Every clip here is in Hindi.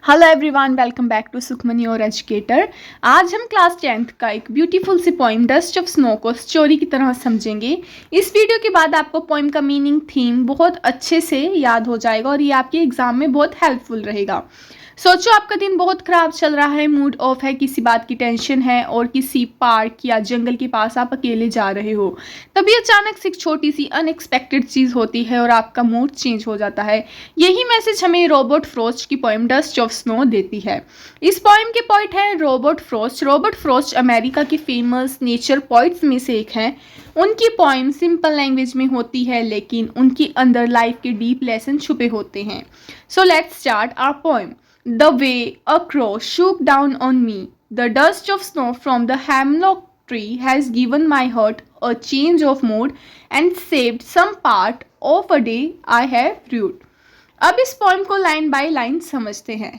Hello everyone, welcome back to Sukhmani और एजुकेटर। आज हम क्लास 10th का एक ब्यूटीफुल सी पोइम डस्ट ऑफ स्नो को स्टोरी की तरह समझेंगे। इस वीडियो के बाद आपको पोइम का मीनिंग, थीम बहुत अच्छे से याद हो जाएगा और ये आपके एग्जाम में बहुत हेल्पफुल रहेगा। सोचो आपका दिन बहुत ख़राब चल रहा है, मूड ऑफ है, किसी बात की टेंशन है और किसी पार्क या जंगल के पास आप अकेले जा रहे हो। तभी अचानक से एक छोटी सी अनएक्सपेक्टेड चीज़ होती है और आपका मूड चेंज हो जाता है। यही मैसेज हमें रॉबर्ट फ्रॉस्ट की पोइम डस्ट ऑफ स्नो देती है। इस पोइम के पोइट हैं Robert Frost. Robert Frost America के फेमस नेचर पोइट्स में से एक हैं। उनकी पोइम सिंपल लैंग्वेज में होती है लेकिन उनके अंदर लाइफ के डीप लेसन छुपे होते हैं। So let's start our poem. The way a crow shook down on me, the dust of snow from the hemlock tree has given my heart a change of mood and saved some part of a day I have rued. अब इस पोइम को लाइन बाय लाइन समझते हैं।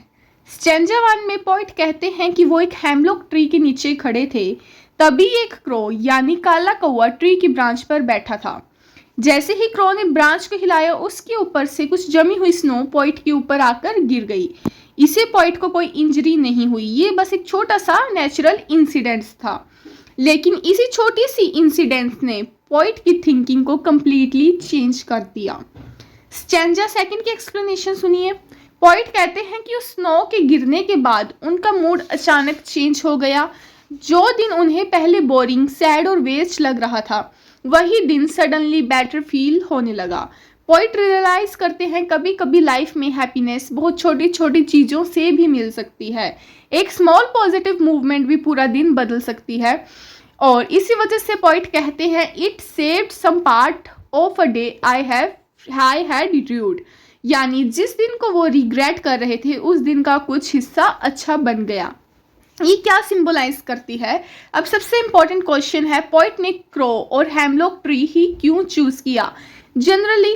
स्टैंजा 1 में पोइट कहते हैं कि वो एक हेमलॉक ट्री के नीचे खड़े थे, तभी एक क्रो यानी काला कौवा ट्री की ब्रांच पर बैठा था। जैसे ही क्रो ने ब्रांच को हिलाया, उसके ऊपर से कुछ जमी हुई स्नो पॉइंट के ऊपर आकर गिर गई। इसे पॉइंट को कोई इंजरी नहीं हुई, ये बस एक छोटा सा नेचुरल इंसिडेंट था। लेकिन इसी छोटी सी इंसिडेंट ने पॉइंट की थिंकिंग को कंप्लीटली चेंज कर दिया। स्टैंजा 2 की एक्सप्लेनेशन सुनिए। पॉइंट कहते हैं कि उस स्नो के गिरने के बाद उनका मूड अचानक चेंज हो गया। जो दिन उन्हें पहले बोरिंग, सैड और वेस्ट लग रहा था, वही दिन सडनली बेटर फील होने लगा। पॉइंट रियलाइज करते हैं कभी कभी लाइफ में हैप्पीनेस बहुत छोटी छोटी चीज़ों से भी मिल सकती है। एक स्मॉल पॉजिटिव मूवमेंट भी पूरा दिन बदल सकती है। और इसी वजह से पॉइंट कहते हैं it saved some part of a day I had rued, यानी जिस दिन को वो रिग्रेट कर रहे थे उस दिन का कुछ हिस्सा अच्छा बन गया। ये क्या सिंबलाइज करती है? अब सबसे इंपॉर्टेंट क्वेश्चन है, पॉइंट ने क्रो और हेमलॉक ट्री ही क्यों चूज किया? जनरली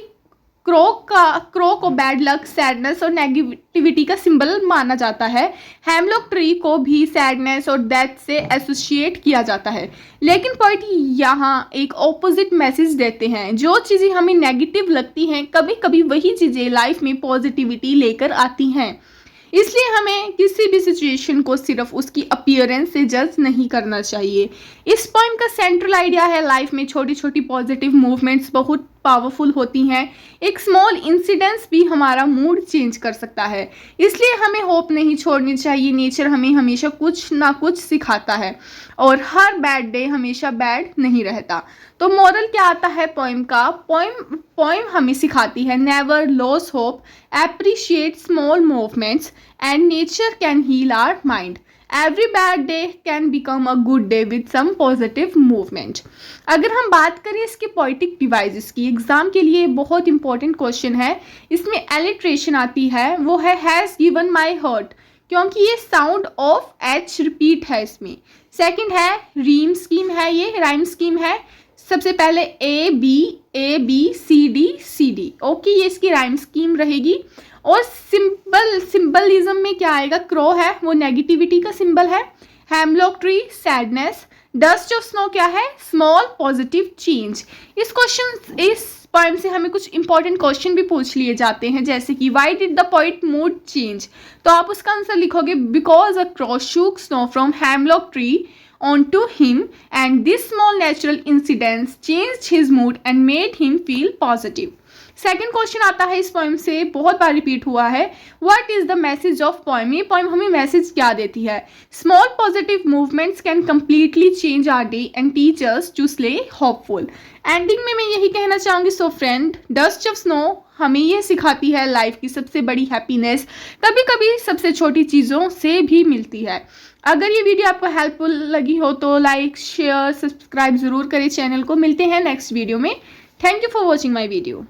क्रो को बैड लक, सैडनेस और नेगेटिविटी का सिंबल माना जाता है। हेमलॉक ट्री को भी सैडनेस और डेथ से एसोसिएट किया जाता है। लेकिन पॉइंट यहाँ एक ऑपोजिट मैसेज देते हैं। जो चीज़ें हमें नेगेटिव लगती हैं, कभी कभी वही चीज़ें लाइफ में पॉजिटिविटी लेकर आती हैं। इसलिए हमें किसी भी सिचुएशन को सिर्फ उसकी अपीयरेंस से जज नहीं करना चाहिए। इस पॉइंट का सेंट्रल आइडिया है, लाइफ में छोटी छोटी पॉजिटिव मूवमेंट्स बहुत पावरफुल होती हैं। एक स्मॉल इंसिडेंस भी हमारा मूड चेंज कर सकता है। इसलिए हमें होप नहीं छोड़नी चाहिए। नेचर हमें हमेशा कुछ ना कुछ सिखाता है और हर बैड डे हमेशा बैड नहीं रहता। तो मॉरल क्या आता है पोइम का? पोइम हमें सिखाती है never loss hope, appreciate small movements and nature can heal our mind. Every bad day can become a good day with some positive movement. अगर हम बात करें इसके पोइटिक डिवाइसेस की, एग्जाम के लिए बहुत इंपॉर्टेंट क्वेश्चन है। इसमें एलिट्रेशन आती है, वो है हैज़ गिवन माई हार्ट, क्योंकि ये साउंड ऑफ एच रिपीट है इसमें। सेकंड है रीम स्कीम है, ये राइम स्कीम है। सबसे पहले A B C D, okay, ये इसकी राइम स्कीम रहेगी। और सिंबलिज्म में क्या आएगा? क्रो है, वो नेगेटिविटी का सिंबल है। Hemlock tree sadness, dust of snow क्या है? Small positive change. इस पॉइंट से हमें कुछ इंपॉर्टेंट क्वेश्चन भी पूछ लिए जाते हैं, जैसे कि why did the point mood change? तो आप उसका आंसर लिखोगे because a crow shook snow from hemlock tree onto him and this small natural incidents changed his mood and made him feel positive. Second question आता है इस पोइम से, बहुत बार रिपीट हुआ है, what is the message of poem? ये पोइम हमें मैसेज क्या देती है? Small positive movements can completely change our day and teach us to stay hopeful. Ending में मैं यही कहना चाहूँगी, so friend, dust of snow हमें ये सिखाती है लाइफ की सबसे बड़ी हैप्पीनेस कभी कभी सबसे छोटी चीज़ों से भी मिलती है। अगर ये वीडियो आपको हेल्पफुल लगी हो तो लाइक, शेयर, सब्सक्राइब ज़रूर करें चैनल को। मिलते हैं नेक्स्ट वीडियो में। Thank you for watching my video.